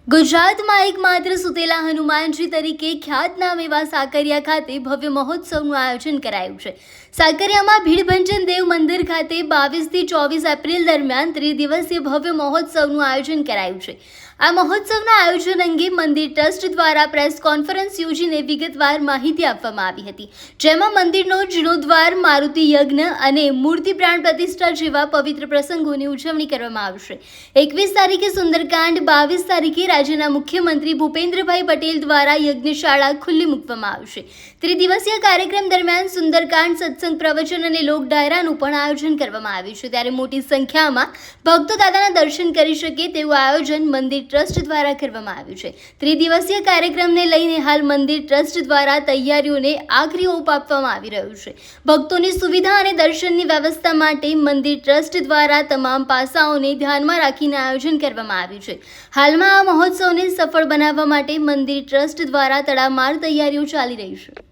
ગુજરાતમાં એકમાત્ર સુતેલા હનુમાનજી તરીકે ખ્યાતનામ એવા સાકરિયા ખાતે ભવ્ય મહોત્સવનું આયોજન કરાયું છે। સાકરિયામાં ભીડભંજન દેવ મંદિર ખાતે 22 થી 24 એપ્રિલ દરમિયાન ત્રિદિવસીય ભવ્ય મહોત્સવનું આયોજન કરાયું છે। આ મહોત્સવના આયોજન અંગે મંદિર ટ્રસ્ટ દ્વારા પ્રેસ કોન્ફરન્સ યોજીને વિગતવાર માહિતી આપવામાં આવી હતી, જેમાં મંદિરનો જીર્ણોદ્ધાર, મારુતિ યજ્ઞ અને મૂર્તિ પ્રાણ પ્રતિષ્ઠા જેવા પવિત્ર પ્રસંગોની ઉજવણી કરવામાં આવશે। 21 તારીખે સુંદરકાંડ, 22 તારીખે રાજ્યના મુખ્યમંત્રી ભૂપેન્દ્રભાઈ પટેલ દ્વારા યજ્ઞશાળા ખુલ્લી મૂકવામાં આવશે। ત્રિદિવસીય કાર્યક્રમ દરમિયાન સુંદરકાંડ, સત્સંગ, પ્રવચન અને લોક ડાયરાનું પણ આયોજન કરવામાં આવ્યું છે, ત્યારે મોટી સંખ્યામાં ભક્તો દાદાના દર્શન કરી શકે તેવું આયોજન મંદિર ટ્રસ્ટ દ્વારા કરવામાં આવ્યું છે। ત્રિદિવસીય કાર્યક્રમને લઈને હાલ મંદિર ટ્રસ્ટ દ્વારા તૈયારીઓને આખરી ઓપ આપવામાં આવી રહ્યું છે। ભક્તોની સુવિધા અને દર્શનની વ્યવસ્થા માટે મંદિર ટ્રસ્ટ દ્વારા તમામ પાસાઓને ધ્યાનમાં રાખીને આયોજન કરવામાં આવ્યું છે। હાલમાં આ મહોત્સવને સફળ બનાવવા માટે મંદિર ટ્રસ્ટ દ્વારા તડામાર તૈયારીઓ ચાલી રહી છે।